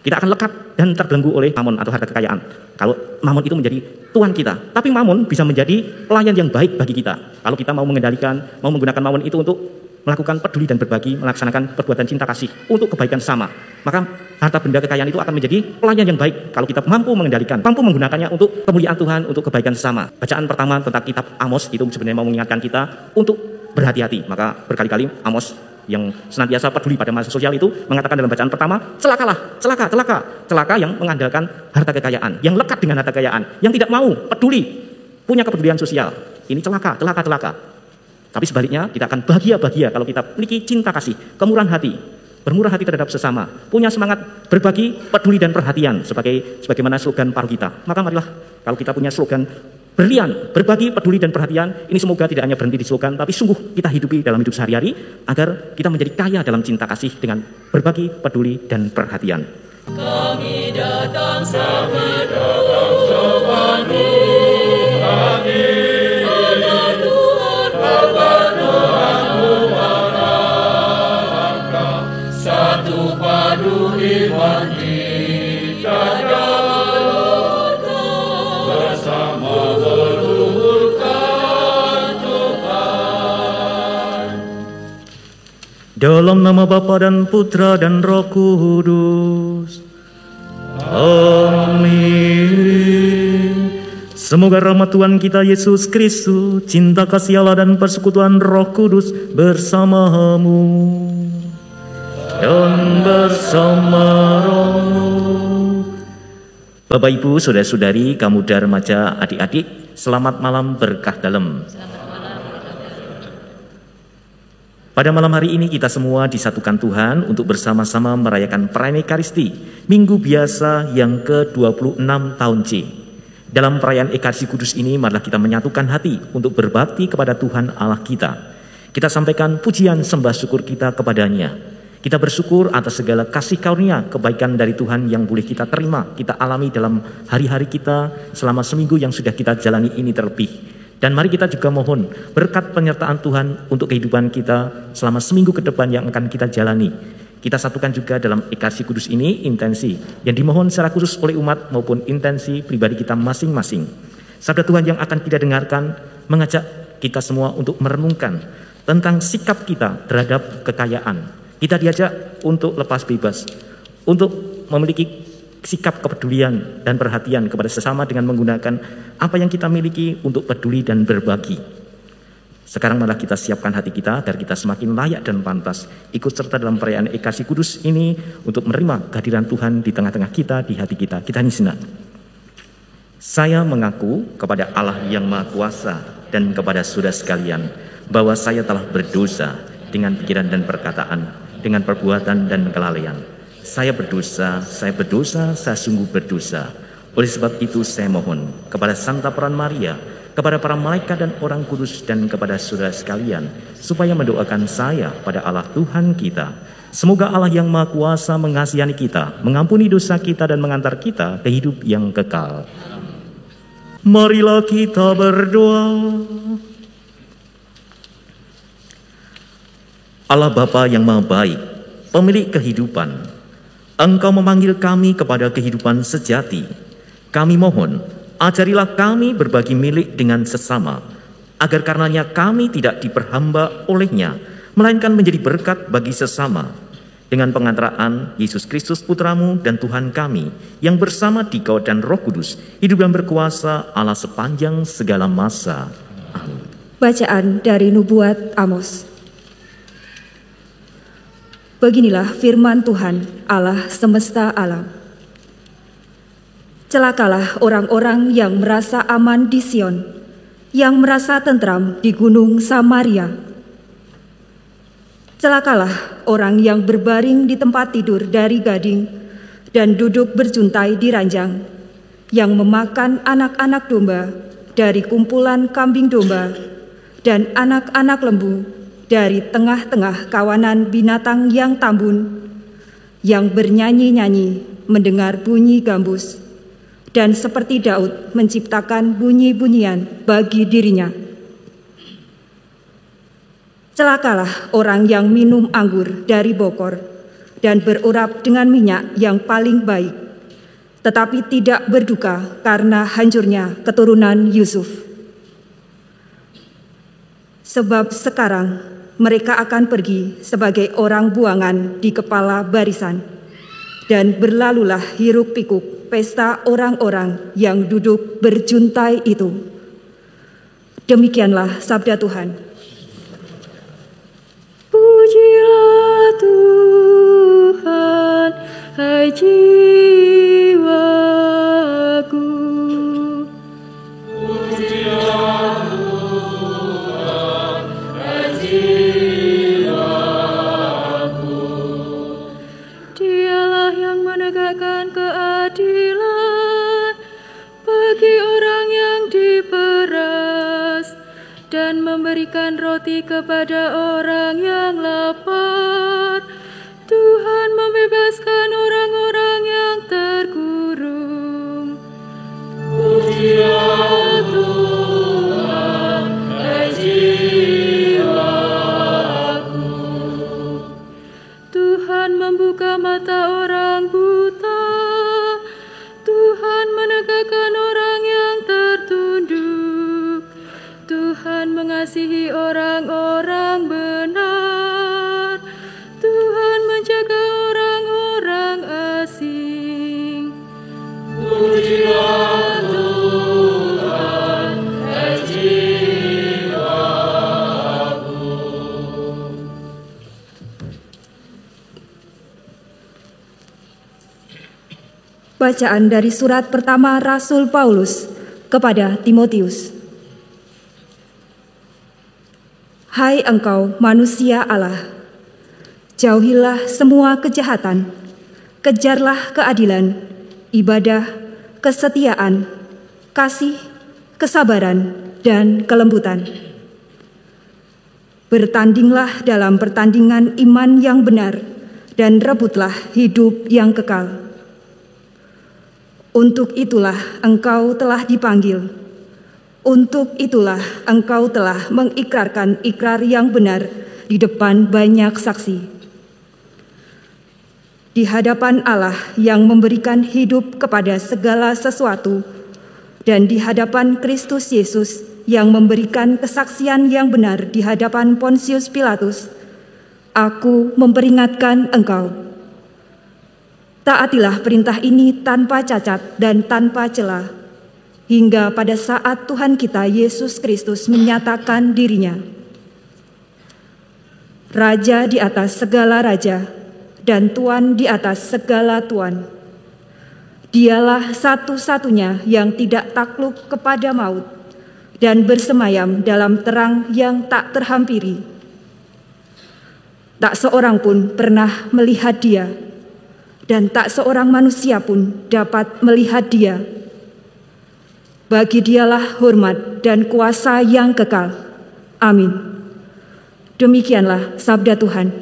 Kita akan lekat dan terbelenggu oleh mamon atau harta kekayaan. Kalau mamon itu menjadi tuan kita, tapi mamon bisa menjadi pelayan yang baik bagi kita. Kalau kita mau mengendalikan, mau menggunakan mamon itu untuk melakukan peduli dan berbagi, melaksanakan perbuatan cinta kasih untuk kebaikan sama, maka harta benda kekayaan itu akan menjadi pelayan yang baik kalau kita mampu mengendalikan, mampu menggunakannya untuk kemuliaan Tuhan, untuk kebaikan sama. Bacaan pertama tentang kitab Amos itu sebenarnya mau mengingatkan kita untuk berhati-hati. Maka berkali-kali Amos yang senantiasa peduli pada masa sosial itu mengatakan dalam bacaan pertama, celaka yang mengandalkan harta kekayaan, yang lekat dengan harta kekayaan, yang tidak mau peduli, punya kepedulian sosial. Ini celaka. Tapi sebaliknya kita akan bahagia kalau kita memiliki cinta kasih, kemurahan hati, bermurah hati terhadap sesama, punya semangat berbagi, peduli dan perhatian sebagaimana slogan paru kita. Maka marilah kalau kita punya slogan berlian, berbagi, peduli dan perhatian, ini semoga tidak hanya berhenti di slogan, tapi sungguh kita hidupi dalam hidup sehari-hari agar kita menjadi kaya dalam cinta kasih dengan berbagi, peduli dan perhatian. Kami datang sepadu hati. Satu padu iman kita bersama meluhurkan Tuhan. Dalam nama Bapa dan Putra dan Roh Kudus. Amin. Semoga rahmat Tuhan kita Yesus Kristus, cinta kasih Allah dan persekutuan Roh Kudus bersamamu dan bersama rohmu. Bapak Ibu, saudara-saudari, kamuda remaja, adik-adik, selamat malam berkah dalam. Pada malam hari ini kita semua disatukan Tuhan untuk bersama-sama merayakan perayaan Ekaristi, Minggu Biasa yang ke-26 tahun C. Dalam perayaan Ekaristi Kudus ini, marilah kita menyatukan hati untuk berbakti kepada Tuhan Allah kita. Kita sampaikan pujian sembah syukur kita kepadanya. Kita bersyukur atas segala kasih karunia, kebaikan dari Tuhan yang boleh kita terima, kita alami dalam hari-hari kita selama seminggu yang sudah kita jalani ini terlebih. Dan mari kita juga mohon berkat penyertaan Tuhan untuk kehidupan kita selama seminggu ke depan yang akan kita jalani. Kita satukan juga dalam Ekaristi Kudus ini intensi yang dimohon secara khusus oleh umat maupun intensi pribadi kita masing-masing. Sabda Tuhan yang akan kita dengarkan mengajak kita semua untuk merenungkan tentang sikap kita terhadap kekayaan. Kita diajak untuk lepas bebas, untuk memiliki sikap kepedulian dan perhatian kepada sesama dengan menggunakan apa yang kita miliki untuk peduli dan berbagi. Sekarang malah kita siapkan hati kita agar kita semakin layak dan pantas ikut serta dalam perayaan Ekaristi Kudus ini untuk menerima kehadiran Tuhan di tengah-tengah kita, di hati kita. Kita nyanyi senang. Saya mengaku kepada Allah yang Maha Kuasa dan kepada saudara sekalian bahwa saya telah berdosa dengan pikiran dan perkataan, dengan perbuatan dan kelalaian. Saya berdosa, saya sungguh berdosa. Oleh sebab itu saya mohon kepada Santa Peran Maria, kepada para malaikat dan orang kudus dan kepada saudara sekalian, supaya mendoakan saya pada Allah Tuhan kita. Semoga Allah yang Maha Kuasa mengasihani kita, mengampuni dosa kita dan mengantar kita ke hidup yang kekal. Marilah kita berdoa. Allah Bapa yang Maha Baik, pemilik kehidupan, Engkau memanggil kami kepada kehidupan sejati. Kami mohon, ajarilah kami berbagi milik dengan sesama, agar karenanya kami tidak diperhamba olehnya, melainkan menjadi berkat bagi sesama. Dengan pengantaraan Yesus Kristus Putramu dan Tuhan kami, yang bersama Dikau dan Roh Kudus, hidup dan berkuasa Allah sepanjang segala masa. Amin. Bacaan dari Nubuat Amos. Beginilah firman Tuhan Allah semesta alam. Celakalah orang-orang yang merasa aman di Sion, yang merasa tentram di gunung Samaria. Celakalah orang yang berbaring di tempat tidur dari gading dan duduk berjuntai di ranjang, yang memakan anak-anak domba dari kumpulan kambing domba dan anak-anak lembu dari tengah-tengah kawanan binatang yang tambun, yang bernyanyi-nyanyi mendengar bunyi gambus, dan seperti Daud menciptakan bunyi-bunyian bagi dirinya. Celakalah orang yang minum anggur dari bokor dan berurap dengan minyak yang paling baik, tetapi tidak berduka karena hancurnya keturunan Yusuf. Sebab sekarang mereka akan pergi sebagai orang buangan di kepala barisan, dan berlalulah hiruk-pikuk pesta orang-orang yang duduk berjuntai itu. Demikianlah sabda Tuhan. Pujilah Tuhan, hai jiwaku. Pujilah Tuhan, hai jiwaku. Dialah yang menegakkan keadilan bagi orang yang diperas, dan memberikan roti kepada orang yang lapar. Tuhan membebaskan orang-orang yang terkurung. Pujilah Tuhan, hai jiwaku. Tuhan membuka mata orang buta. Tuhan menegakkan orang yang tertunduk. Tuhan mengasihi orang-orang benar. Tuhan menjaga orang-orang asing. Pujilah Tuhan, hai jiwaku. Bacaan dari surat pertama Rasul Paulus kepada Timotius. Hai engkau manusia Allah, jauhilah semua kejahatan, kejarlah keadilan, ibadah, kesetiaan, kasih, kesabaran, dan kelembutan. Bertandinglah dalam pertandingan iman yang benar, dan rebutlah hidup yang kekal. Untuk itulah engkau telah dipanggil. Untuk itulah engkau telah mengikrarkan ikrar yang benar di depan banyak saksi. Di hadapan Allah yang memberikan hidup kepada segala sesuatu, dan di hadapan Kristus Yesus yang memberikan kesaksian yang benar di hadapan Pontius Pilatus, aku memperingatkan engkau. Taatilah perintah ini tanpa cacat dan tanpa celah, hingga pada saat Tuhan kita Yesus Kristus menyatakan dirinya. Raja di atas segala raja, dan Tuan di atas segala tuan. Dialah satu-satunya yang tidak takluk kepada maut, dan bersemayam dalam terang yang tak terhampiri. Tak seorang pun pernah melihat Dia, dan tak seorang manusia pun dapat melihat Dia. Bagi Dialah hormat dan kuasa yang kekal. Amin. Demikianlah sabda Tuhan.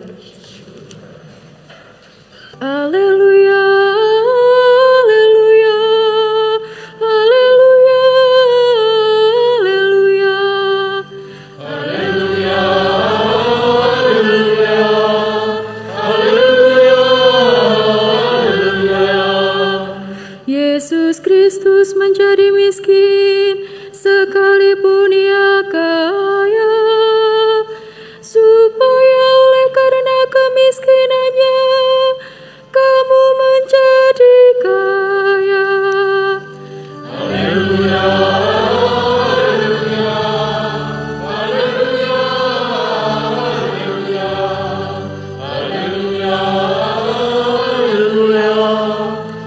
Haleluya, haleluya, haleluya, haleluya. Haleluya, haleluya, haleluya. Yesus Kristus menjadi miskin sekalipun Ia kaya, supaya oleh karena kemiskinannya kamu menjadi kaya. Haleluya, haleluya, haleluya, haleluya, haleluya,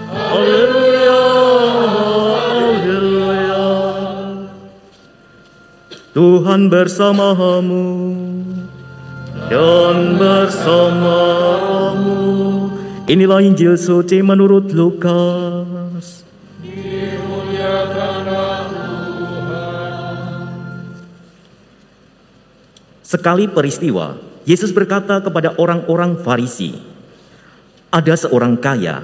haleluya, haleluya. Tuhan bersamamu dan bersamamu. Inilah Injil suci menurut Lukas. Sekali peristiwa, Yesus berkata kepada orang-orang Farisi, "Ada seorang kaya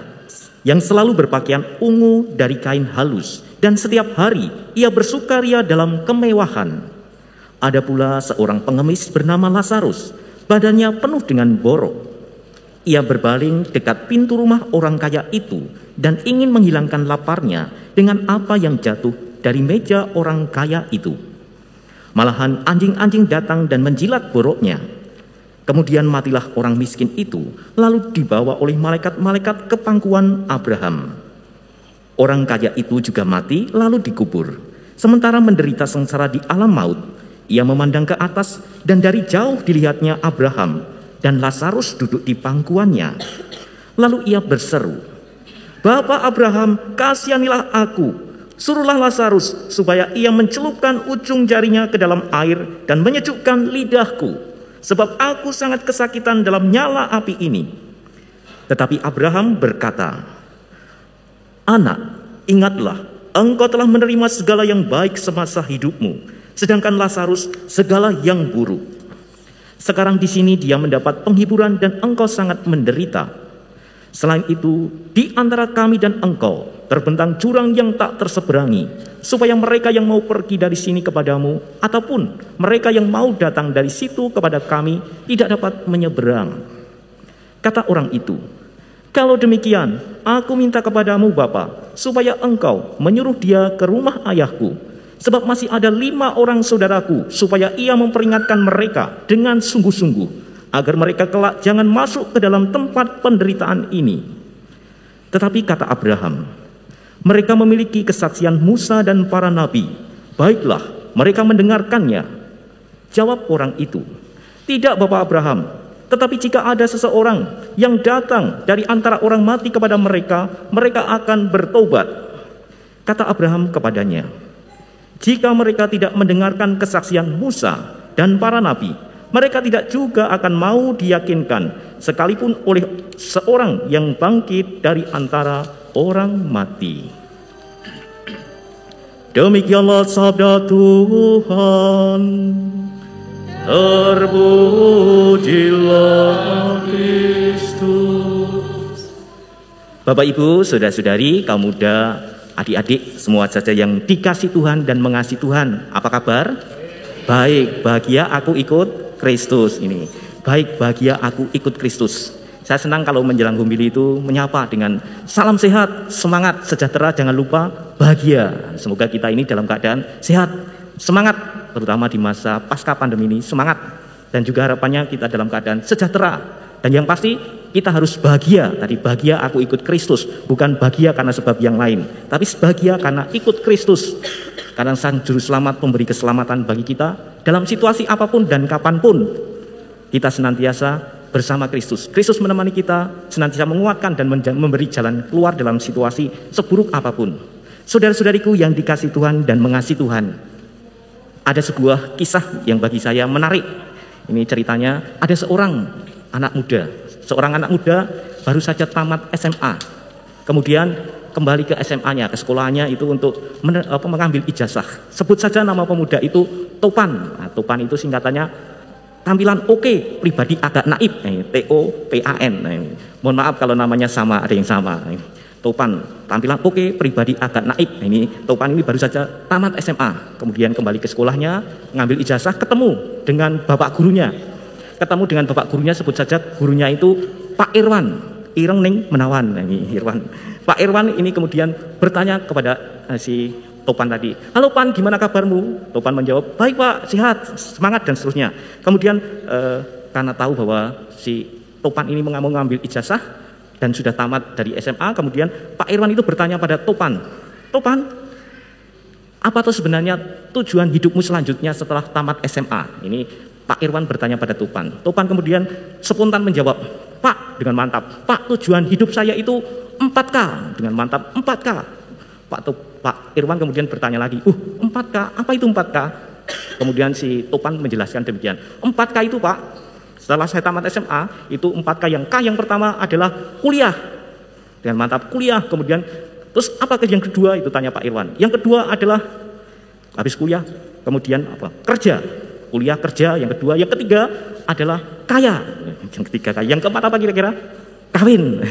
yang selalu berpakaian ungu dari kain halus, dan setiap hari ia bersukaria dalam kemewahan. Ada pula seorang pengemis bernama Lazarus, badannya penuh dengan borok. Ia berbaring dekat pintu rumah orang kaya itu dan ingin menghilangkan laparnya dengan apa yang jatuh dari meja orang kaya itu. Malahan anjing-anjing datang dan menjilat boroknya. Kemudian matilah orang miskin itu, lalu dibawa oleh malaikat-malaikat ke pangkuan Abraham. Orang kaya itu juga mati, lalu dikubur. Sementara menderita sengsara di alam maut, ia memandang ke atas dan dari jauh dilihatnya Abraham dan Lazarus duduk di pangkuannya. Lalu ia berseru, "Bapa Abraham, kasihanilah aku. Suruhlah Lazarus supaya ia mencelupkan ujung jarinya ke dalam air dan menyejukkan lidahku, sebab aku sangat kesakitan dalam nyala api ini." Tetapi Abraham berkata, "Anak, ingatlah, engkau telah menerima segala yang baik semasa hidupmu, sedangkan Lazarus segala yang buruk. Sekarang di sini dia mendapat penghiburan dan engkau sangat menderita. Selain itu, di antara kami dan engkau terbentang jurang yang tak terseberangi, supaya mereka yang mau pergi dari sini kepadamu, ataupun mereka yang mau datang dari situ kepada kami, tidak dapat menyeberang." Kata orang itu, "Kalau demikian, aku minta kepadamu Bapa, supaya engkau menyuruh dia ke rumah ayahku, sebab masih ada 5 orang saudaraku, supaya ia memperingatkan mereka dengan sungguh-sungguh, agar mereka kelak jangan masuk ke dalam tempat penderitaan ini." Tetapi kata Abraham, "Mereka memiliki kesaksian Musa dan para nabi. Baiklah, mereka mendengarkannya." Jawab orang itu, "Tidak Bapak Abraham, tetapi jika ada seseorang yang datang dari antara orang mati kepada mereka, mereka akan bertobat." Kata Abraham kepadanya, "Jika mereka tidak mendengarkan kesaksian Musa dan para nabi, mereka tidak juga akan mau diyakinkan, sekalipun oleh seorang yang bangkit dari antara orang mati." Demikianlah sabda Tuhan. Terpujilah Kristus. Bapak Ibu, saudara-saudari, kaum muda, adik-adik, semua saja yang dikasih Tuhan dan mengasihi Tuhan, apa kabar? Baik, bahagia aku ikut Kristus ini. Baik, bahagia aku ikut Kristus. Saya senang kalau menjelang homili itu menyapa dengan salam sehat, semangat, sejahtera, jangan lupa bahagia. Semoga kita ini dalam keadaan sehat, semangat, terutama di masa pasca pandemi ini, semangat. Dan juga harapannya kita dalam keadaan sejahtera. Dan yang pasti kita harus bahagia. Tadi bahagia aku ikut Kristus, bukan bahagia karena sebab yang lain, tapi bahagia karena ikut Kristus. Karena Sang Juru Selamat memberi keselamatan bagi kita dalam situasi apapun dan kapanpun. Kita senantiasa bersama Kristus. Kristus menemani kita, senantiasa menguatkan dan memberi jalan keluar dalam situasi seburuk apapun. Saudara-saudariku yang dikasih Tuhan dan mengasihi Tuhan, ada sebuah kisah yang bagi saya menarik. Ini ceritanya, ada seorang anak muda baru saja tamat SMA. Kemudian kembali ke SMA-nya, ke sekolahnya itu untuk mengambil ijazah. Sebut saja nama pemuda itu Topan. Nah, Topan itu singkatannya tampilan oke, pribadi agak naif, TOPAN. Mohon maaf kalau namanya sama, ada yang sama. Topan, tampilan oke, pribadi agak naif. Ini Topan ini baru saja tamat SMA, kemudian kembali ke sekolahnya, ngambil ijazah, ketemu dengan bapak gurunya. Sebut saja gurunya itu Pak Irwan, Ireng Ning Menawan. Ini Irwan. Pak Irwan ini kemudian bertanya kepada si Topan tadi, "Halo Pan, gimana kabarmu?" Topan menjawab, "Baik Pak, sehat, semangat," dan seterusnya. Kemudian karena tahu bahwa si Topan ini mengambil ijazah dan sudah tamat dari SMA, kemudian Pak Irwan itu bertanya pada Topan, "Topan, apa tuh sebenarnya tujuan hidupmu selanjutnya setelah tamat SMA?" Ini Pak Irwan bertanya pada Topan. Topan kemudian spontan menjawab, "Pak," dengan mantap, "Pak, tujuan hidup saya itu 4K," dengan mantap, 4K. Pak Irwan kemudian bertanya lagi, 4K, apa itu 4K? Kemudian si Topan menjelaskan demikian, 4K itu Pak, setelah saya tamat SMA, itu 4K, yang K yang pertama adalah kuliah. Dengan mantap, kuliah. Kemudian, terus apa yang kedua? Itu tanya Pak Irwan. Yang kedua adalah, habis kuliah, kemudian apa? Kerja. Kuliah, kerja. Yang kedua. Yang ketiga adalah kaya. Yang ketiga kaya. Yang keempat apa kira-kira? Kawin.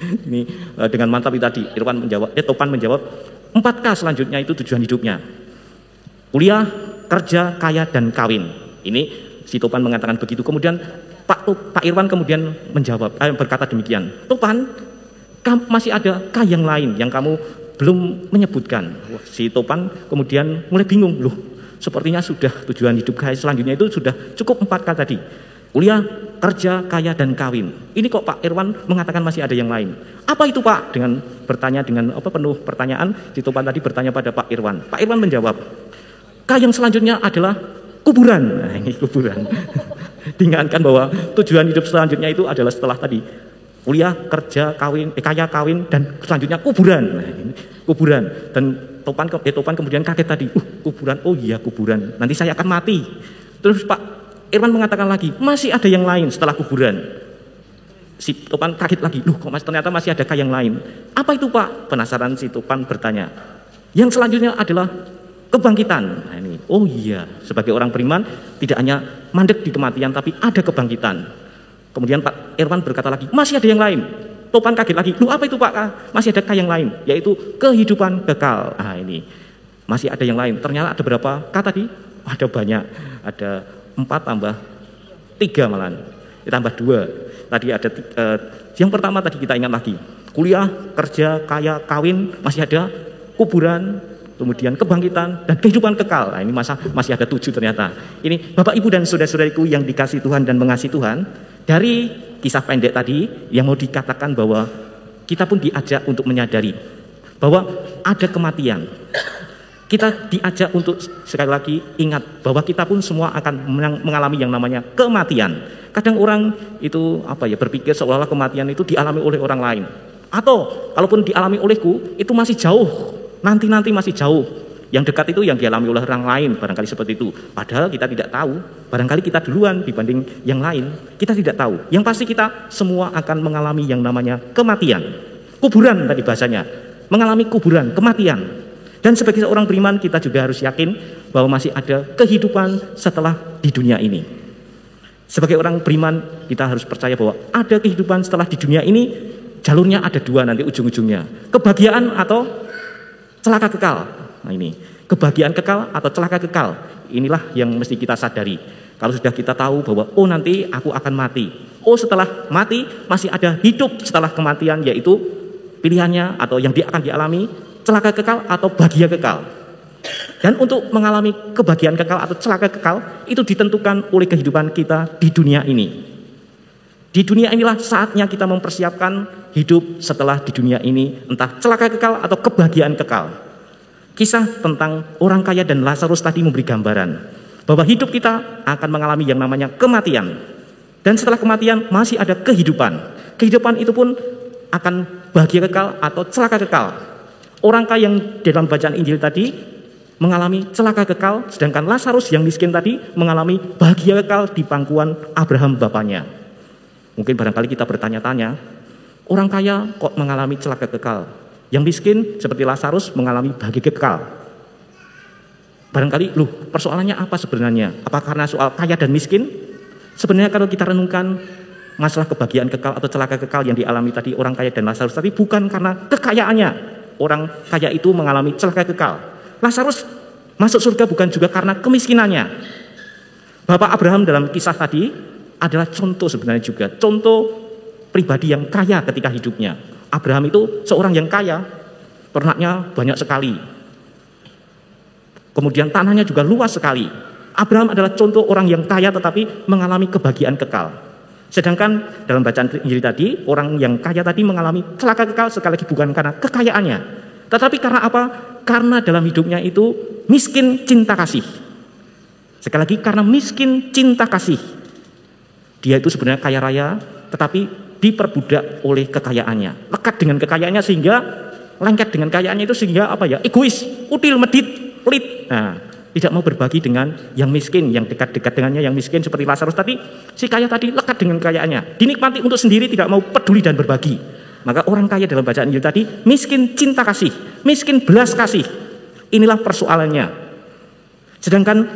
Ini dengan mantap itu tadi, Topan menjawab, 4K selanjutnya itu tujuan hidupnya. Kuliah, kerja, kaya, dan kawin. Ini si Topan mengatakan begitu. Kemudian Pak Irwan kemudian menjawab, berkata demikian, Topan, masih ada kah yang lain yang kamu belum menyebutkan? Wah, si Topan kemudian mulai bingung, loh sepertinya sudah tujuan hidup kaya selanjutnya itu sudah cukup 4 kah tadi. Kuliah, kerja, kaya, dan kawin. Ini kok Pak Irwan mengatakan masih ada yang lain. Apa itu Pak? Dengan bertanya dengan penuh pertanyaan, si Topan tadi bertanya pada Pak Irwan. Pak Irwan menjawab, kah yang selanjutnya adalah kuburan. Nah, ini kuburan. Diingatkan bahwa tujuan hidup selanjutnya itu adalah setelah tadi kuliah, kerja, kawin, kaya, kawin, dan selanjutnya kuburan. Nah, ini kuburan. Dan Topan kemudian kaget tadi, kuburan, oh iya kuburan, nanti saya akan mati. Terus Pak Irwan mengatakan lagi, masih ada yang lain setelah kuburan. Si Topan kaget lagi, loh kok ternyata masih ada yang lain. Apa itu Pak? Penasaran si Topan bertanya. Yang selanjutnya adalah kebangkitan. Nah, ini, oh iya, sebagai orang beriman tidak hanya mandek di kematian, tapi ada kebangkitan. Kemudian Pak Irwan berkata lagi, masih ada yang lain. Topan kaget lagi, loh apa itu Pak? Masih ada yang lain, yaitu kehidupan kekal. Nah ini, masih ada yang lain. Ternyata ada berapa kata tadi? Ada banyak, ada 4 tambah 3 malahan, ditambah 2. Tadi ada, yang pertama tadi kita ingat lagi, kuliah, kerja, kaya, kawin, masih ada kuburan, kemudian kebangkitan, dan kehidupan kekal. Nah, ini masih ada 7 ternyata. Ini Bapak Ibu dan saudara-saudariku yang dikasihi Tuhan dan mengasihi Tuhan, dari kisah pendek tadi yang mau dikatakan bahwa kita pun diajak untuk menyadari bahwa ada kematian. Kita diajak untuk sekali lagi ingat bahwa kita pun semua akan mengalami yang namanya kematian. Kadang orang itu berpikir seolah-olah kematian itu dialami oleh orang lain. Atau kalaupun dialami olehku itu masih jauh, nanti masih jauh. Yang dekat itu yang dialami oleh orang lain, barangkali seperti itu. Padahal kita tidak tahu, barangkali kita duluan dibanding yang lain, kita tidak tahu. Yang pasti kita semua akan mengalami yang namanya kematian. Kuburan tadi bahasanya, mengalami kuburan, kematian. Dan sebagai seorang beriman kita juga harus yakin bahwa masih ada kehidupan setelah di dunia ini. Sebagai orang beriman kita harus percaya bahwa ada kehidupan setelah di dunia ini, jalurnya ada 2 nanti ujung-ujungnya. Kebahagiaan atau celaka kekal. Nah ini, kebahagiaan kekal atau celaka kekal. Inilah yang mesti kita sadari. Kalau sudah kita tahu bahwa oh nanti aku akan mati. Oh setelah mati masih ada hidup setelah kematian, yaitu pilihannya atau yang akan dialami celaka kekal atau bahagia kekal. Dan untuk mengalami kebahagiaan kekal atau celaka kekal itu ditentukan oleh kehidupan kita di dunia ini. Di dunia inilah saatnya kita mempersiapkan hidup setelah di dunia ini, entah celaka kekal atau kebahagiaan kekal. Kisah tentang orang kaya dan Lazarus tadi memberi gambaran bahwa hidup kita akan mengalami yang namanya kematian. Dan setelah kematian masih ada kehidupan. Kehidupan itu pun akan bahagia kekal atau celaka kekal. Orang kaya yang dalam bacaan Injil tadi mengalami celaka kekal, sedangkan Lazarus yang miskin tadi mengalami bahagia kekal di pangkuan Abraham bapaknya. Mungkin barangkali kita bertanya-tanya, orang kaya kok mengalami celaka kekal? Yang miskin seperti Lazarus mengalami bahagia kekal. Barangkali, persoalannya apa sebenarnya? Apa karena soal kaya dan miskin? Sebenarnya kalau kita renungkan masalah kebahagiaan kekal atau celaka kekal yang dialami tadi orang kaya dan Lazarus tadi bukan karena kekayaannya. Orang kaya itu mengalami celaka kekal. Lazarus masuk surga bukan juga karena kemiskinannya. Bapak Abraham dalam kisah tadi adalah contoh sebenarnya juga. Contoh pribadi yang kaya ketika hidupnya. Abraham itu seorang yang kaya, ternaknya banyak sekali. Kemudian tanahnya juga luas sekali. Abraham adalah contoh orang yang kaya tetapi mengalami kebahagiaan kekal. Sedangkan dalam bacaan Injil tadi, orang yang kaya tadi mengalami celaka kekal sekali lagi bukan karena kekayaannya. Tetapi karena apa? Karena dalam hidupnya itu miskin cinta kasih. Sekali lagi karena miskin cinta kasih. Dia itu sebenarnya kaya raya tetapi diperbudak oleh kekayaannya, lekat dengan kekayaannya sehingga lengket dengan kekayaannya itu sehingga egois, util, medit, pelit. Nah, tidak mau berbagi dengan yang miskin, yang dekat-dekat dengannya yang miskin seperti Lazarus tadi. Si kaya tadi lekat dengan kekayaannya, dinikmati untuk sendiri, tidak mau peduli dan berbagi. Maka orang kaya dalam bacaan Injil tadi miskin cinta kasih, miskin belas kasih. Inilah persoalannya. Sedangkan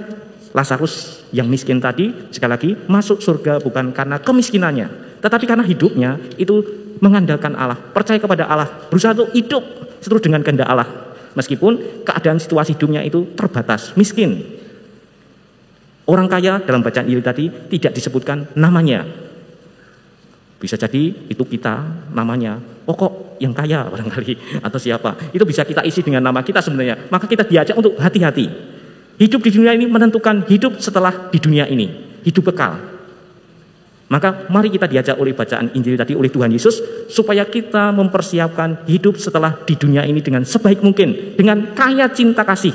Lazarus yang miskin tadi sekali lagi masuk surga bukan karena kemiskinannya, tetapi karena hidupnya itu mengandalkan Allah, percaya kepada Allah, berusaha untuk hidup seturut dengan kehendak Allah. Meskipun keadaan situasi hidupnya itu terbatas, miskin. Orang kaya dalam bacaan Injil tadi tidak disebutkan namanya. Bisa jadi itu kita namanya, kok yang kaya barangkali, atau siapa. Itu bisa kita isi dengan nama kita sebenarnya. Maka kita diajak untuk hati-hati. Hidup di dunia ini menentukan hidup setelah di dunia ini, hidup kekal. Maka mari kita diajak oleh bacaan Injil tadi oleh Tuhan Yesus, supaya kita mempersiapkan hidup setelah di dunia ini dengan sebaik mungkin, dengan kaya cinta kasih,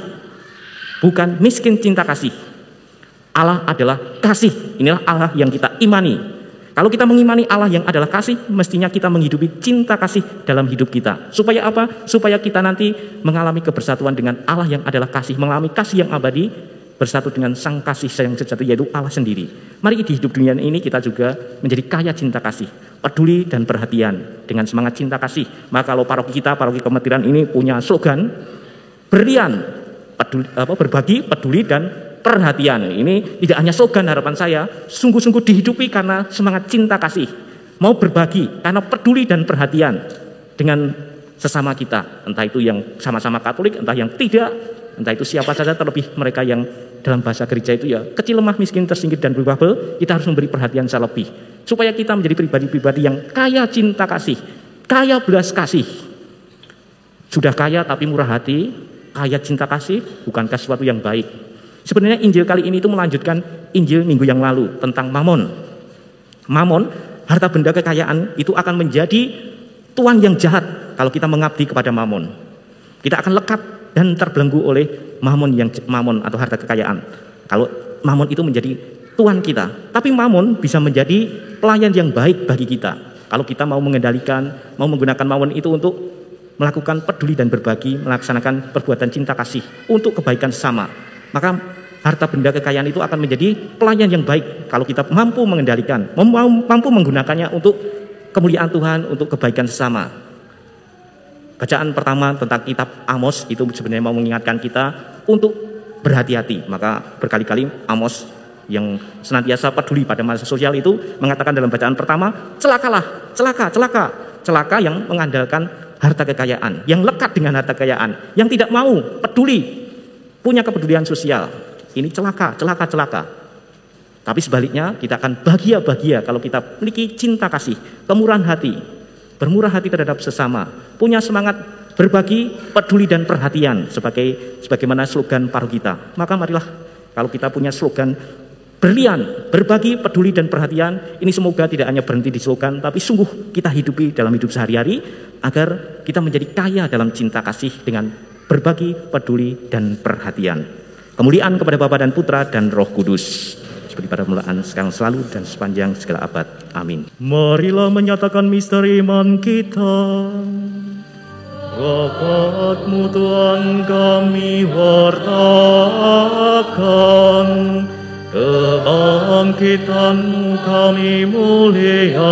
bukan miskin cinta kasih. Allah adalah kasih, inilah Allah yang kita imani. Kalau kita mengimani Allah yang adalah kasih, mestinya kita menghidupi cinta kasih dalam hidup kita. Supaya apa? Supaya kita nanti mengalami kebersatuan dengan Allah yang adalah kasih, mengalami kasih yang abadi, bersatu dengan sang kasih yang sejati, yaitu Allah sendiri. Mari di hidup dunia ini kita juga menjadi kaya cinta kasih, peduli dan perhatian dengan semangat cinta kasih. Maka kalau paroki kita, paroki Kemetiran ini punya slogan, berlian, berbagi, peduli dan perhatian. Ini tidak hanya slogan harapan saya, sungguh-sungguh dihidupi karena semangat cinta kasih. Mau berbagi karena peduli dan perhatian dengan sesama kita. Entah itu yang sama-sama Katolik, entah yang tidak, entah itu siapa saja, terlebih mereka yang dalam bahasa gereja itu ya kecil, lemah, miskin, tersingkir dan berwabel. Kita harus memberi perhatian selebih. Supaya kita menjadi pribadi-pribadi yang kaya cinta kasih, kaya belas kasih. Sudah kaya tapi murah hati, kaya cinta kasih, bukankah sesuatu yang baik? Sebenarnya Injil kali ini itu melanjutkan Injil minggu yang lalu tentang mamon. Mamon, harta benda kekayaan itu akan menjadi tuan yang jahat kalau kita mengabdi kepada mamon. Kita akan lekat dan terbelenggu oleh mamon atau harta kekayaan. Kalau mamon itu menjadi tuan kita, tapi mamon bisa menjadi pelayan yang baik bagi kita. Kalau kita mau mengendalikan, mau menggunakan mamon itu untuk melakukan peduli dan berbagi, melaksanakan perbuatan cinta kasih untuk kebaikan sesama. Maka harta benda kekayaan itu akan menjadi pelayan yang baik kalau kita mampu mengendalikan, mampu menggunakannya untuk kemuliaan Tuhan, untuk kebaikan sesama. Bacaan pertama tentang kitab Amos itu sebenarnya mau mengingatkan kita untuk berhati-hati. Maka berkali-kali Amos yang senantiasa peduli pada masa sosial itu mengatakan dalam bacaan pertama, celaka yang mengandalkan harta kekayaan, yang lekat dengan harta kekayaan, yang tidak mau peduli, punya kepedulian sosial. Ini celaka. Tapi sebaliknya kita akan bahagia kalau kita memiliki cinta kasih, kemurahan hati, bermurah hati terhadap sesama, punya semangat berbagi, peduli dan perhatian sebagaimana slogan paroki kita. Maka marilah kalau kita punya slogan berlian, berbagi, peduli dan perhatian, ini semoga tidak hanya berhenti di slogan, tapi sungguh kita hidupi dalam hidup sehari-hari agar kita menjadi kaya dalam cinta kasih dengan berbagi, peduli, dan perhatian. Kemuliaan kepada Bapa dan Putra dan Roh Kudus, seperti pada permulaan, sekarang, selalu, dan sepanjang segala abad. Amin. Marilah menyatakan misteri iman kita. Berkat-Mu Tuhan kami wartakan, kebangkitan-Mu kami muliakan,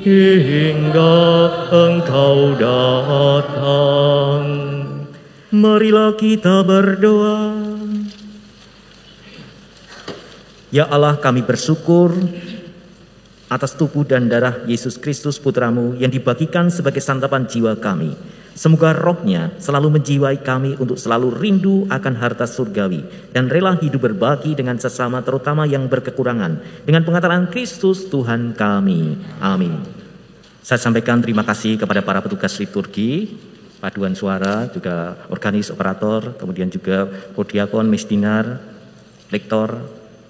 hingga Engkau datang. Marilah kita berdoa. Ya Allah, kami bersyukur atas tubuh dan darah Yesus Kristus Putra-Mu yang dibagikan sebagai santapan jiwa kami. Semoga rohnya selalu menjiwai kami untuk selalu rindu akan harta surgawi dan rela hidup berbagi dengan sesama, terutama yang berkekurangan, dengan pengetahuan Kristus Tuhan kami. Amin. Saya sampaikan terima kasih kepada para petugas liturgi, paduan suara, juga organis, operator, kemudian juga podiakon, mesdinar, lektor,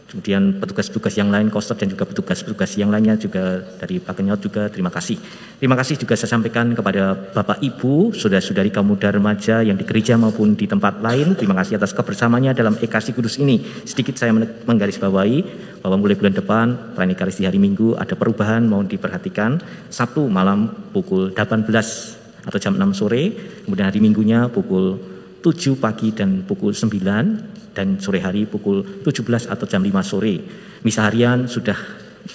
kemudian petugas-petugas yang lain, kostet, dan juga petugas-petugas yang lainnya juga dari Pak Kenyot juga terima kasih. Terima kasih juga saya sampaikan kepada Bapak Ibu, saudara-saudari kaum muda remaja yang di gereja maupun di tempat lain. Terima kasih atas kebersamaannya dalam Ekaristi Kudus ini. Sedikit saya menggarisbawahi bahwa mulai bulan depan, perayaan Ekaristi hari Minggu ada perubahan, mohon diperhatikan. Sabtu malam pukul 18 atau jam 6 sore, kemudian hari Minggunya pukul 7 pagi dan pukul 9, dan sore hari pukul 17 atau jam 5 sore. Misa harian sudah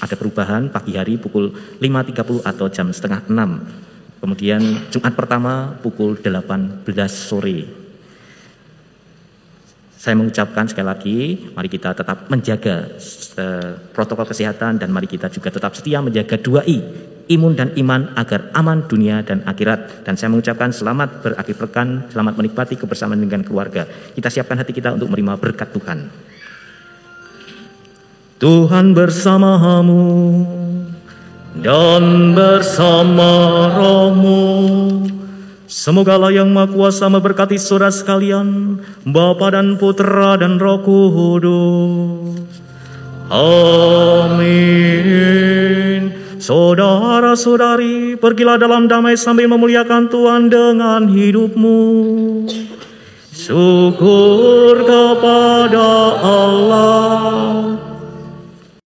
ada perubahan, pagi hari pukul 5.30 atau jam setengah 6. Kemudian Jumat pertama pukul 18 sore. Saya mengucapkan sekali lagi, mari kita tetap menjaga protokol kesehatan dan mari kita juga tetap setia menjaga 2I, imun dan iman agar aman dunia dan akhirat. Dan saya mengucapkan selamat berakhir pekan, selamat menikmati kebersamaan dengan keluarga. Kita siapkan hati kita untuk menerima berkat Tuhan. Tuhan bersamamu dan bersama rohmu. Semoga Allah yang Maha Kuasa memberkati saudara sekalian, Bapa dan Putra dan Roh Kudus. Amin. Saudara-saudari, pergilah dalam damai sambil memuliakan Tuhan dengan hidupmu. Syukur kepada Allah.